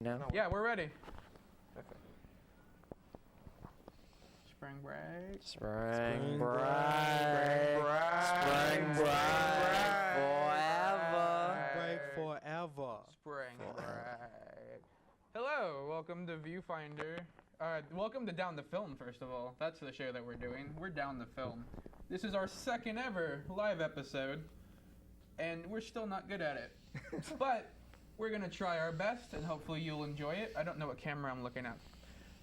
No? Yeah, we're ready. Okay. Spring break. Spring break. Spring break. Forever. Break forever. Spring break. Hello, welcome to Viewfinder. Welcome to Down the Film, first of all. That's the show that we're doing. We're Down the Film. This is our second ever live episode, and we're still not good at it. But we're going to try our best, and hopefully you'll enjoy it. I don't know what camera I'm looking at.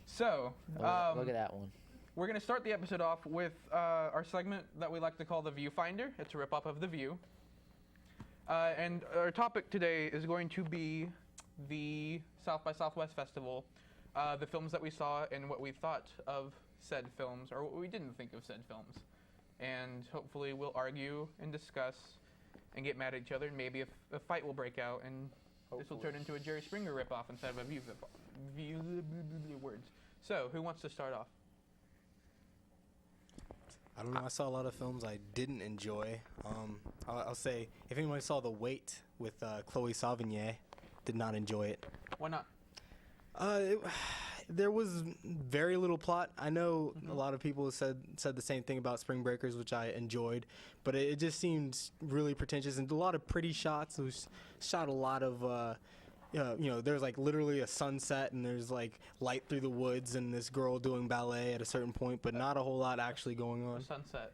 So, Look at that one. we're going to start the episode off with our segment that we like to call the Viewfinder. It's a rip-off of The View. And our topic today is going to be the South by Southwest Festival, the films that we saw and what we thought of said films, or what we didn't think of said films. And hopefully we'll argue and discuss and get mad at each other, and maybe a fight will break out, and this will turn into a Jerry Springer ripoff instead of a view words. So, who wants to start off? I don't know. I saw a lot of films I didn't enjoy. I'll say, if anyone saw The Wait with Chloe Sevigny, did not enjoy it. Why not? There was very little plot. I know a lot of people said the same thing about Spring Breakers, which I enjoyed, but it just seemed really pretentious and a lot of pretty shots. It was shot a lot of, there's like literally a sunset and there's like light through the woods and this girl doing ballet at a certain point, but not a whole lot actually going on. The sunset.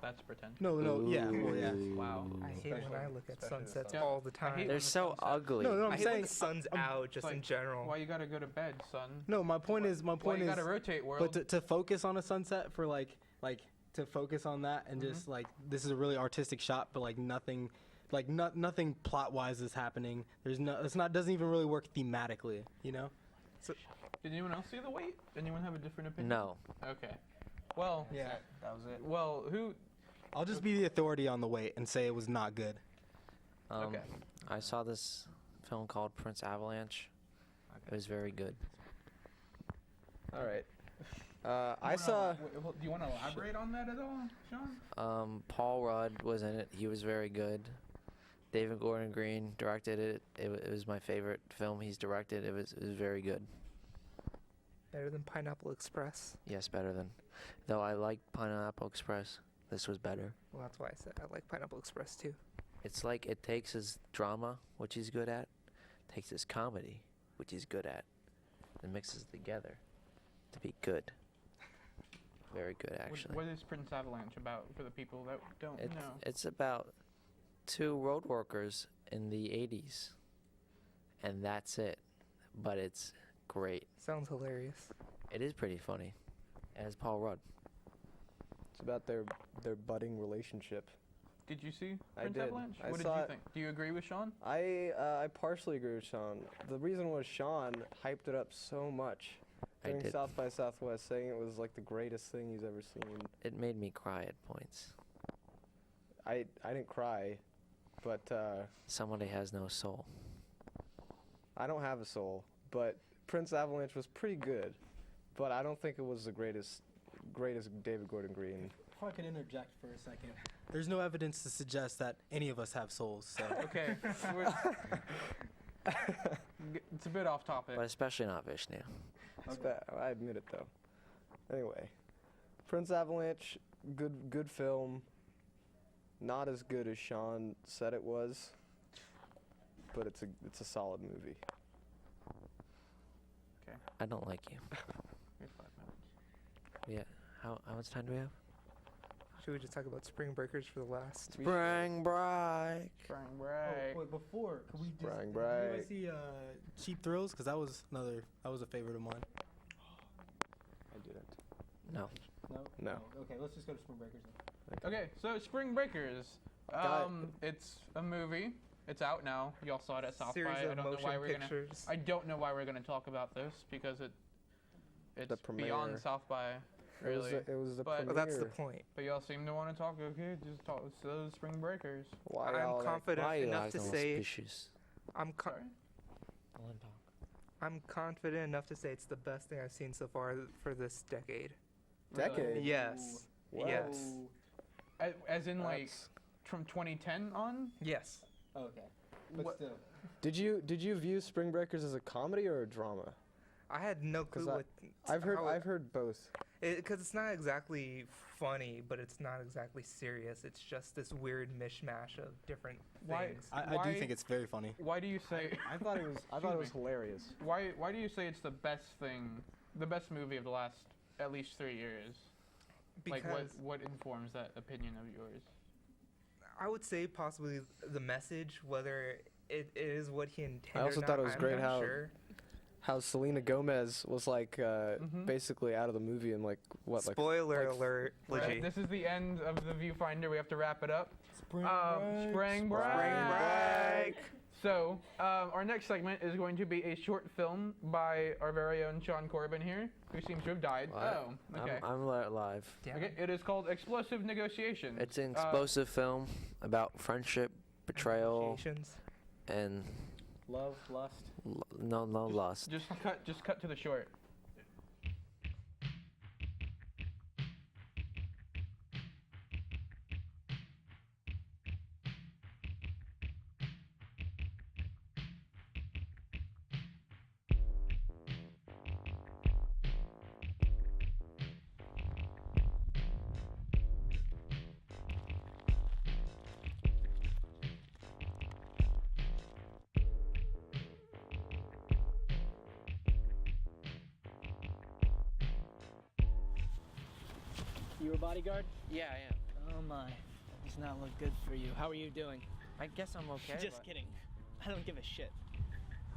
That's pretentious. No, yeah, well, yeah. Wow. I hate when I look at sunsets Yeah. all the I hate time. when They're the so sunset- ugly. No, I I'm hate when saying. the sun's out, just in general. Why you gotta go to bed, son? No, my point is. Why you gotta rotate, world? But to focus on a sunset for like to focus on that and just like this is a really artistic shot, but like nothing, nothing plot wise is happening. Doesn't even really work thematically, you know. Did anyone else see The Wait? Anyone have a different opinion? No. Okay. Well, Yeah. That was it. well, who? I'll just be the authority on The Wait and say it was not good. Okay. I saw this film called Prince Avalanche. It was very good. All right. Do you want to elaborate on that at all, Sean? Paul Rudd was in it. He was very good. David Gordon Green directed it. It was my favorite film he's directed. It was very good. Better than Pineapple Express. Yes, better than. Though I like Pineapple Express, this was better. Well, that's why I said I like Pineapple Express too. It's like it takes his drama, which he's good at, takes his comedy, which he's good at, and mixes together to be good. Very good, actually. What is Prince Avalanche about for the people that don't know? It's about two road workers in the 80s, and that's it. But it's great. Sounds hilarious. It is pretty funny. It has Paul Rudd. It's about their budding relationship. Did you see I Prince did. Avalanche? I What did saw you it. think? Do you agree with Sean? I partially agree with Sean. The reason was Sean hyped it up so much I during did. South by Southwest, saying it was like the greatest thing he's ever seen. It made me cry at points. I didn't cry, but Somebody has no soul. I don't have a soul. But Prince Avalanche was pretty good, but I don't think it was the greatest David Gordon Green. If I can interject for a second, there's no evidence to suggest that any of us have souls. So Okay. It's a bit off topic. But especially not Vishnu. It's bad. I admit it though. Anyway, Prince Avalanche, good film. Not as good as Sean said it was, but it's a solid movie. Okay. I don't like you. Here's 5 minutes. Yeah. How much time do we have? Should we just talk about Spring Breakers for the last? Spring break. Spring break. wait, before could we Spring did you break. guys see Cheap Thrills? Because that was a favorite of mine. I didn't. No. No. Okay, let's just go to Spring Breakers then. Okay, so Spring Breakers. Got It's a movie. It's out now. Y'all saw it at South Series by. of I don't know why motion we're pictures. I don't know why we're gonna talk about this because it's The premiere. beyond South by, really. It was the But- premiere. Well, that's the point. But y'all seem to want to talk. Okay, just talk. So Spring Breakers. Why I'm all that- confident Why are you enough to acting say suspicious? Sorry. I'm confident enough to say it's the best thing I've seen so far for this decade. Decade? Yes. Whoa. Yes. As in like That's- from 2010 on. Yes. Okay, but What- still. Did you view Spring Breakers as a comedy or a drama? I had no clue 'Cause what. I've how it- heard both. Because it's not exactly funny, but it's not exactly serious. It's just this weird mishmash of different Why- things. I do Why- think it's very funny. Why do you say? I thought it was Excuse me. hilarious. Why do you say it's the best movie of the last at least 3 years? Because Like what informs that opinion of yours? I would say possibly the message, whether it is what he intended. I also or thought not, it was I'm great not how sure. Selena Gomez was like basically out of the movie in like what like Spoiler like alert, Right, Legit. this is the end of the viewfinder. We have to wrap it up. Spring Spring break. break. So our next segment is going to be a short film by our very own Sean Corbin here, who seems to have died. What? Oh, okay. I'm live. Damn. Okay, it is called Explosive Negotiations. It's an explosive film about friendship, betrayal, Negotiations. and Love, lust. no lust. Just cut to the short. You a bodyguard? Yeah, I am. Oh my, that does not look good for you. How are you doing? I guess I'm okay. Just kidding. I don't give a shit.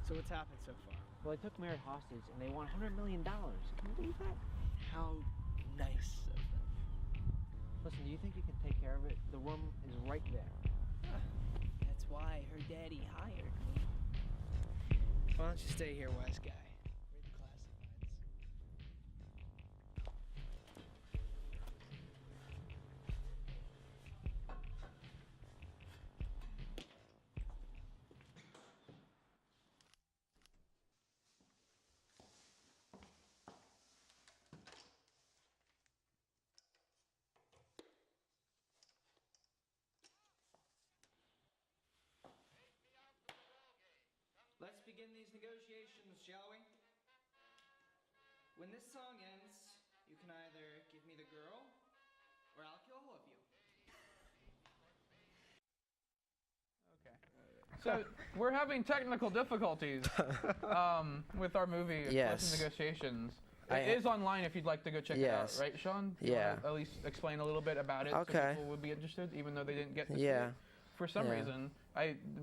So what's happened so far? Well, they took Mary hostage and they want $100 million. Can you believe that? How nice of them. Listen, do you think you can take care of it? The room is right there. That's why her daddy hired me. Why don't you stay here, wise guy? Read the classifieds. Let's begin these negotiations, shall we? When this song ends, you can either give me the girl, or I'll kill all of you. Okay. So we're having technical difficulties with our movie Yes. Explosive Negotiations. I- It is online if you'd like to go check it out, Yes. right, Sean? You Yeah. wanna at least explain a little bit about it so Okay. people would be interested, even though they didn't get to see Yeah. it. For some Yeah. reason,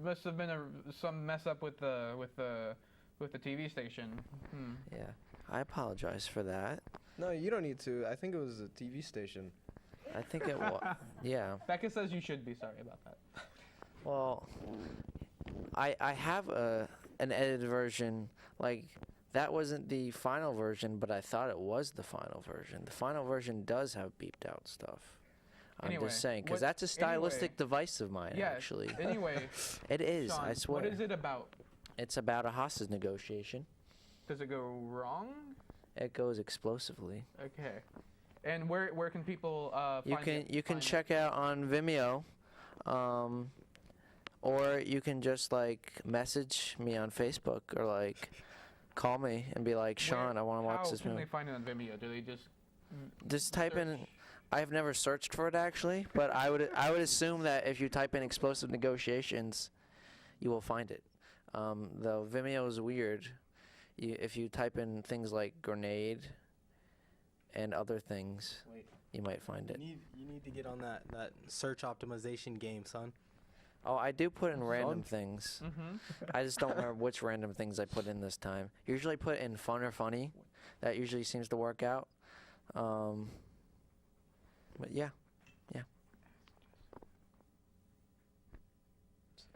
must have been some mess up with the TV station. Yeah. I apologize for that. No, you don't need to. I think it was a TV station. I think it was. Yeah. Becca says you should be sorry about that. Well, I have an edited version. Like, that wasn't the final version, but I thought it was the final version. The final version does have beeped out stuff. I'm Anyway, just saying, because what- that's a stylistic anyway, device of mine, Yeah. actually. Anyway, It is, Sean, I swear. what is it about? It's about a hostage negotiation. Does it go wrong? It goes explosively. Okay. And where can people You find can it? you can Find it? check out on Vimeo, or you can just like message me on Facebook or like call me and be like, Sean, I want to watch this How can movie. they find it on Vimeo? Do they just Just type in. search? I've never searched for it actually, but I would assume that if you type in explosive negotiations, you will find it. Though Vimeo is weird. If you type in things like grenade and other things, Wait. you might find it. You need to get on that search optimization game, son. Oh, I do put in random Fun. things. Mm-hmm. I just don't remember which random things I put in this time. Usually put in fun or funny. That usually seems to work out. But yeah.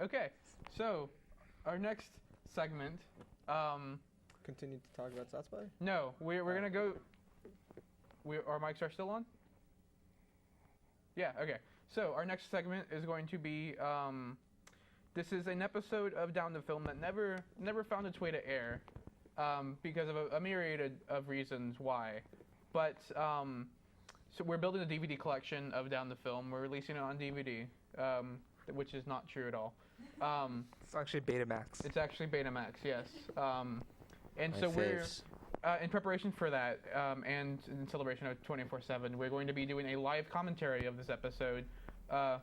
Okay. So, our next segment. Continue to talk about South by? No, we're gonna go. Our mics are still on. Yeah. Okay. So our next segment is going to be. This is an episode of Down the Film that never found its way to air, because of a myriad of reasons why. But so we're building a DVD collection of Down the Film. We're releasing it on DVD, which is not true at all. It's actually Betamax. It's actually Betamax, yes. And My so we're faves. in preparation for that, and in celebration of 24/7, we're going to be doing a live commentary of this episode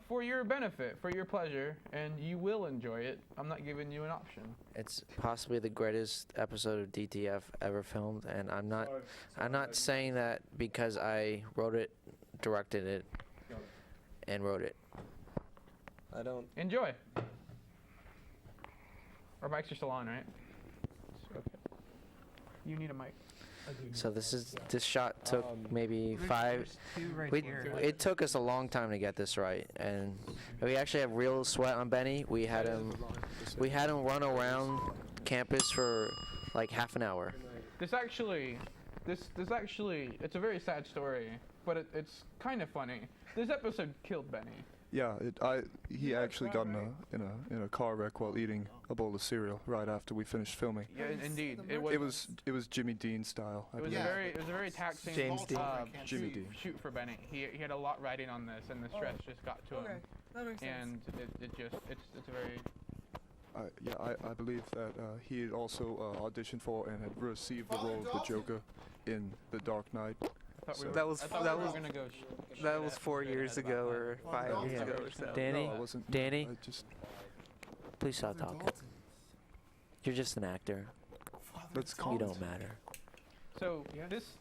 for your benefit, for your pleasure, and you will enjoy it. I'm not giving you an option. It's possibly the greatest episode of DTF ever filmed, and I'm not saying that because I wrote it, directed it, and wrote it. I don't. Enjoy. Our mics are still on, right? Okay. You need a mic. So this shot took maybe it took us a long time to get this right, and we actually have real sweat on Benny. We had him run around campus for like half an hour. This actually, it's a very sad story, but it's kind of funny. This episode killed Benny. Yeah, he actually got in a car wreck while eating a bowl of cereal right after we finished filming. Yeah, indeed. It was Jimmy Dean style. It was a very taxing James Dean. Jimmy Dean. shoot for Benny. He had a lot riding on this, and the stress just got to him. That makes And it's a very I believe that he had also auditioned for and had received the role of the Joker in The Dark Knight. That was gonna go. that was 4 years ago or 5 years ago or so. Danny, No, I wasn't. Danny, I just please stop talking. You're just an actor. let's You comment. don't matter. So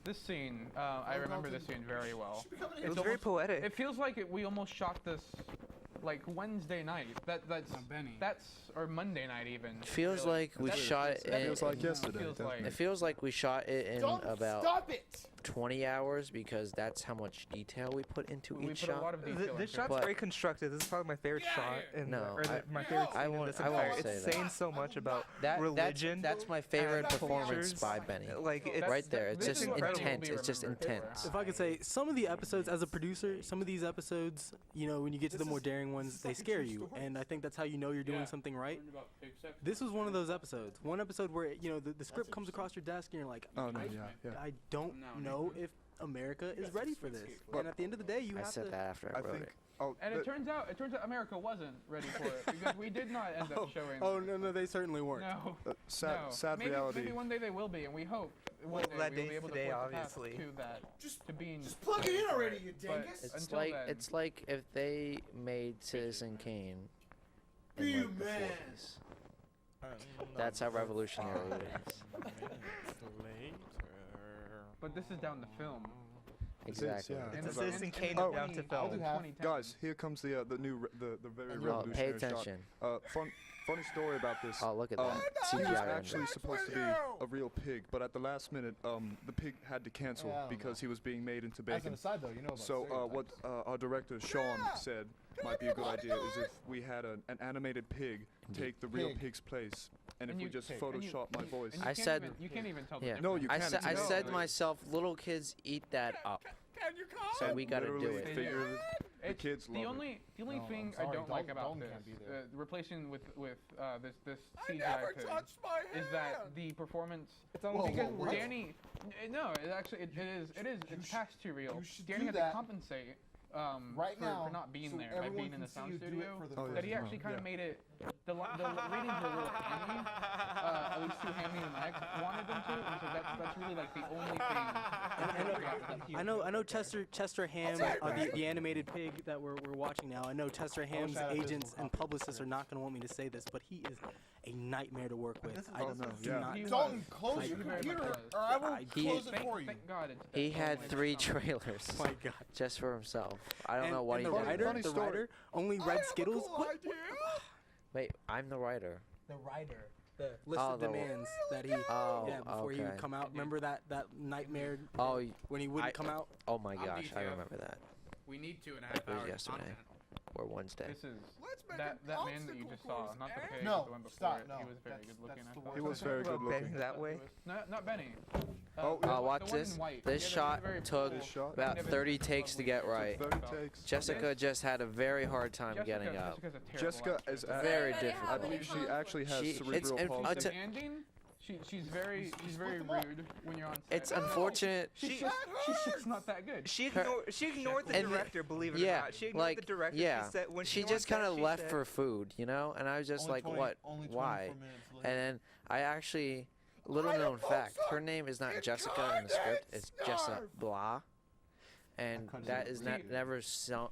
this scene, I remember this scene very well. It was very poetic. It feels like we almost shot this like Wednesday night. That's or Monday night even. Feels really. like we That's- shot it. It feels like in- yesterday. feels like- definitely. It feels like we shot it in about Stop it! 20 hours because that's how much detail we put into We each put a shot. lot of detail This into shot's it. But- very constructed. This is probably my favorite shot, in No, or my favorite I scene in won't- this I won't entire. say It's that. saying so much about That's religion. my favorite and performance cultures. by Benny. Like it's Right there. It's This just is what Benny will intense. be It's just remembered for. intense. If I could say, some of the episodes, as a producer, some of these episodes, when you get to the more daring ones, they scare you, and I think that's how you know you're doing something right. This was one of those episodes. One episode where the script comes across your desk and you're like, Oh no, yeah. I don't know if America is ready for this. And at the end of the day, you I have said to. that after I I wrote think. it. Oh, And it turns out America wasn't ready for it because we did not end up showing. Oh no, they certainly weren't. No. sad, no. sad maybe, reality. Maybe one day they will be, and we hope one day that we'll be day's able today, to forge the path obviously. to that, to being. Just plug it in already, you But dingus! until then, It's like if they made Citizen Kane in Be like the man. 40s. That's how revolutionary it is. But this is down to film. Exactly. yeah. And It's the- Citizen and Kane the down to 20 film. the 2010. Guys, here comes the very Oh, revolutionary pay shot. attention. Funny story about this. Oh, look at Um, that. He was CGI actually render. supposed to be a real pig, but at the last minute, the pig had to cancel Yeah, I don't because he was being made into As an bacon. aside, though, you know about So what stereotypes. our director Sean said might be a good idea is if we had an animated pig take the real Pig. pig's place, and if And we you- just Pig. Photoshop my voice. And you I can't said- even, you can't even tell the Yeah. difference. No, you I can't. said, I It's said to not. myself, little kids eat that up. So we gotta do Literally, it. figuratively, the It's kids the love it. only No, thing I'm I don't sorry, like about Dalton this, can't be there. replacing with this CGI pig, is that the performance. Whoa, Because what? Danny, no, it actually it's past too real. you should Danny do had that to compensate right for now not being so there by everyone being in can the see sound you do it studio. for the Oh, That he yeah. actually kind of Yeah. made it. The ratings were a little hammy, at least too hammy than I wanted them to. And so that's really like the only thing. I know Chester Ham, the animated pig that we're watching now. I know Chester Ham's shout out to agents his and publicists are not going to want me to say this, but he is a nightmare to work with. I Oh, no, do yeah. not. He Dalton, was. close He your very much computer, was. or I will He- close it for you. Thank God He had only 3 something. trailers My God. just for himself. I don't And, know what and he the did. writer, Funny the story. writer only read Skittles. What? Wait, I'm the writer. The writer. The list Oh, of the- demands that he Oh, before he would okay. come out. Remember that nightmare Oh, when he wouldn't I- come out? oh my I'm gosh, I DTF. remember that. We need 2.5 It was hours. yesterday. content. Or Wednesday. This is Let's make that an man that you just saw, obstacle not the course, pig, No, the one before stop, it. no. He was very That's- good looking. that's I the thought. He worst was thing very about good Benny looking. that way. Not Benny. Oh, the watch one this. in white. This Yeah, shot very took cool. This shot? about Kind of 30 takes to get right. 30 takes. Jessica just had a very hard time getting up. Jessica's a terrible Jessica actress. is Very I difficult. believe she actually has She- cerebral it's- palsy. it's a- Demanding. She's very rude when you're on set. It's unfortunate. She's just not that good. She ignored the And director, believe it or yeah, not. She ignored like the director. yeah, She said, when she came just on set, kind of she left said, for food, you know, and I was just like, what? Why? And then I actually, little known fact, her name is not Jessica in the script. It's Jessica Blah, and that is not never so.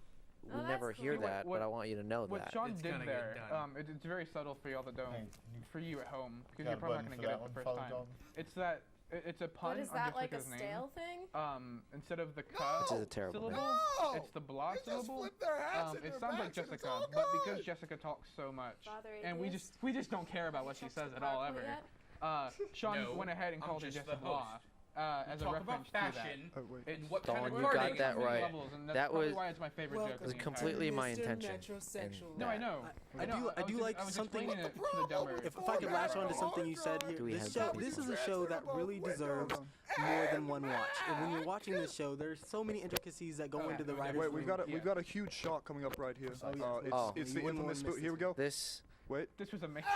We never hear cool. that, What- but I want you to know What that. Sean It's did gonna there, get done. it's very subtle for y'all that don't, for you at home, because Got you're a probably not button gonna for get that it the one, first Father time. It's that it's a pun What is on that, like a Jessica's name. stale thing? Instead of the ka Which is a terrible name. syllable, No! it's the blah They just syllable. flip their hats in It their sounds like backs and it's Jessica, all but because good. Jessica talks so much, Father and we atheist? just don't care about what she says at all ever. Yet? Sean No, went ahead and I'm called her just Jessica the host. Blah as a Talk reference about to that. fashion Oh, wait. It's what Dawn, kind of you got wording that is right. levels, and that's That probably was- why it's my favorite joke. It was of the entire completely my Mr. intention. Metrosexual. in No, I that. know. I do- I do like I was something- explaining it to the dumber. If I could latch on to something you said here, Do we this have show, that? this is a show that really deserves more than one watch. And when you're watching this show, there's so many intricacies that go into the writer's Wait, room. we've got a huge shot coming up right here. Oh, yeah. Oh. It's You the wouldn't infamous. wanna miss Here we go. This Wait, This was amazing.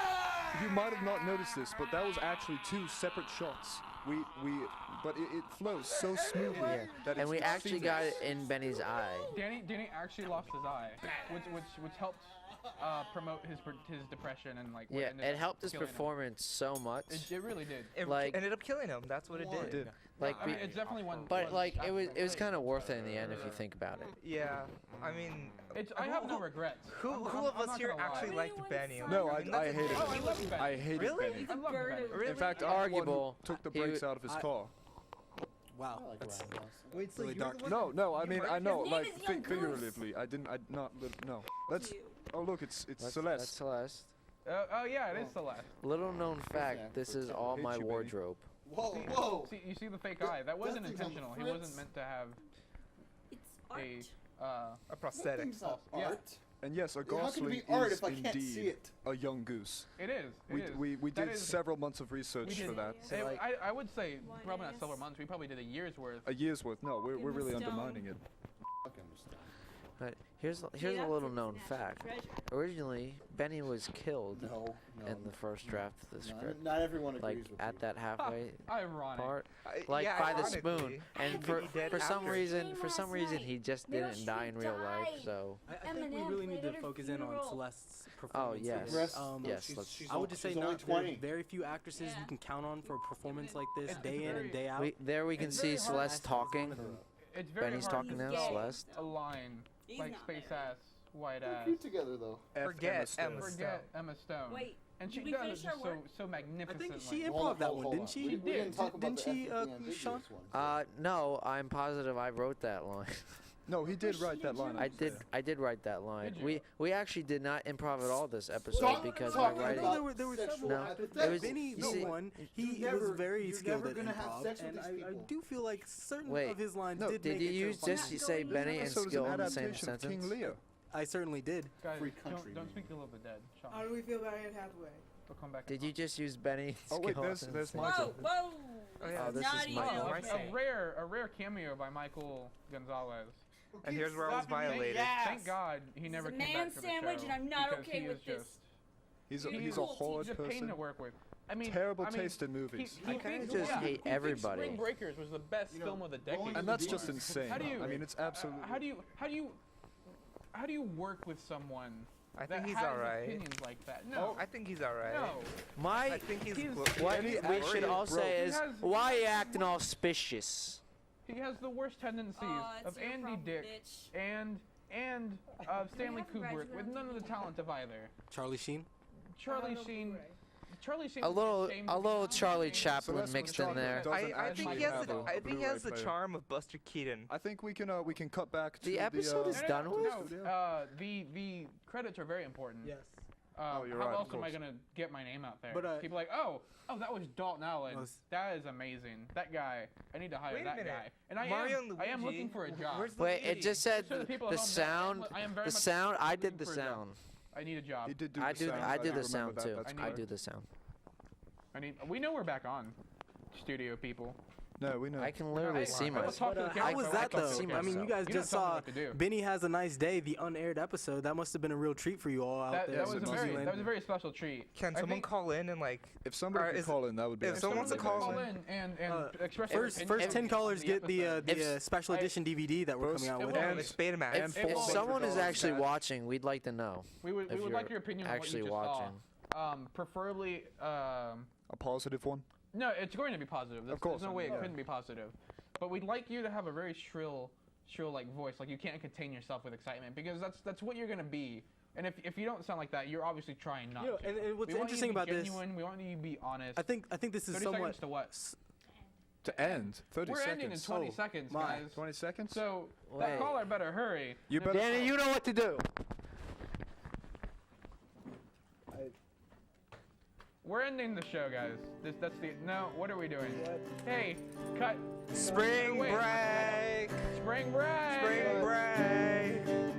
you might have not noticed this, but that was actually two separate shots. But it flows so smoothly that it's and we it's actually seamless. got it in Benny's eye. Danny actually lost his eye, which helped promote his depression and like. what Yeah, ended it up helped his killing him. performance so much. It really did. It Like- ended up killing him. That's what it It did. did. Like, I mean, it's definitely one. but like it was kind of worth it in the end if you think about it. Yeah, I mean, I have no regrets. who I'm of not us here gonna lie. actually liked Really Benny? wanna No, find I mean, that's- hated Oh, I it. love Benny. I hated Really? Benny. I love Benny. Really? In fact, Arguable. I took the He brakes w- out of his car. Wow. Wait, so Really you're dark. the No, I mean, I know, His name like, is Young Goose. figuratively. I didn't, no. Let's, oh, look, it's That's Celeste. Celeste. Oh yeah, it is Celeste. Little known fact, this is all Hate my you, Benny. wardrobe. Whoa, whoa. See, you see the fake eye? That wasn't that thing's on intentional. He Fritz. wasn't meant to have It's a. art. A prosthetic. Thing's not Yeah. art. And yes, a How can it gosling be art is if I can't see indeed it? a young goose. It is. It is. We That did is- several months of research we for did- that. So, like- I would say Why probably did not I several s- months. We probably did a year's worth. A year's worth. No, we're Give really him a stone. undermining it. Fucking understand. But here's a little known fact. Originally, Benny was killed No, no. in the first draft of the script. Not everyone agrees Like with at you. that halfway Ironic. part, like yeah, by the ironically. spoon, and He for did some after. reason, Came last night. he just Meryl didn't die in Streep real life. died. So I think we Eminem really need played to at her focus in on funeral. Celeste's performance. yes. Rest- yes, she's- let's- she's I would just say she's only not, there are 20. very few actresses Yeah. you can count on for a performance like this, It's day in very- and day out. we can It's see very hard. Celeste talking. It's very Benny's hard talking to now. gay. Celeste. align He's like not space married. ass, white They're ass. cute together though. Forget Emma Stone. Forget Emma Stone. Wait, and she did we does finish it our just work? so I magnificently. think she Hold on, improv that hold one, on. didn't she? We didn't talk about Didn't the she, ethically ambiguous Sean? ones. No, I'm positive I wrote that line. No, he did write that line. I did write that line. Did you? We actually did not improv at all this episode Stop because talking my writing. about there were sexual several. hypotheticals. It was- Benny, you the see- one, he You're was never- very you're skilled never at gonna have improv, sex with and these I people. do feel like certain Wait, of his lines no, did Did make you it to use a funny just you Not say going Benny in. and So it was skill an in the same adaptation of King sentence? Lear. I certainly did. Guys, Free country, don't man. speak ill of the dead, Sean. How do we feel about Anne Hathaway? They'll come back. Did and you just use Benny? Oh, wait, skill there's in the same Michael. Whoa, whoa! Oh, yeah. Oh, this Not is even. Michael. Oh, I see. a rare cameo by Michael Gonzalez. And here's where I was violated. Thank God he never It's a came man back to the sandwich, show and I'm not because okay he with is this. just- He's a He's horrid He's a pain person. to work with. I mean, Terrible I mean, taste in movies. I kinda just hate he thinks everybody. Spring Breakers was the best You know, film of the going decade. And that's to just the- insane. How do you- I mean, it's absolutely. How do you work with someone I that think he's has alright. opinions like that? No, I think he's alright. no. My I think he's. He's- what Benny we should actually all say broke. is He has- why you acting all suspicious? He has the worst tendencies Aw, of it's your Andy problem, Dick bitch. and of Stanley have Kubrick with graduated none of the talent of either. Charlie Sheen. Charlie Sheen. Charlie Sheen. A little Charlie So Chaplin that's when mixed in Charlie there. doesn't I actually think he has have the. a I think he Blu-ray has the player. charm of Buster Keaton. I think we can cut back to The episode is done with? The credits are very important. Yes. Oh, you're how right, of else am I course. gonna get my name out there? But, People are like, oh, that was Dalton Allen. Was- That is amazing. That guy. I need to hire Wait a that minute. guy. And I Mario am. and I am Luigi? looking for a job. Where's Wait, it Luigi? just said So the people at the home know sound. I am very The much sound. I looking did the for a job. sound. I need a job. He did do I the do. sound. I do do the remember sound that. too. That's I I correct. do the sound. We know we're back on, studio people. No, we know. I can literally see Let's myself. talk to the How camera, was so that I can though? see I mean, you myself. guys You just don't tell me saw what to do. Benny Has a Nice Day, the unaired episode. That must have been a real treat for you all out That, there. that was in a New very Zealand. that was a very special treat. Can I someone think- call in and like? If somebody Alright, could is- call in, that would be if excellent. someone wants to call in- and express First, their first opinion 10 on callers get the episode. special edition DVD that we're First- coming out It with. will- And it's Betamax. If will- someone is $4 actually guys. watching, we'd like to know. we would if like you're your opinion on actually what you just watching. saw. Preferably. A positive one. No, it's going to be positive. course, There's no I way mean, it yeah. couldn't be positive. But we'd like you to have a very shrill like voice, like you can't contain yourself with excitement, because that's what you're gonna be. And if you don't sound like that, you're obviously trying not You know, to. and what's we want interesting you to about be this- genuine. We want you to be honest. I think this is 30 somewhat. seconds to what? To end. 30 We're seconds. ending in 20 Oh, seconds, my. guys. 20 seconds? So Wait. that caller better hurry. You better. Danny, you know what to do. We're ending the show, guys. That's the no. What are we doing? Hey, cut. Spring Wait. break. Spring break. Spring break.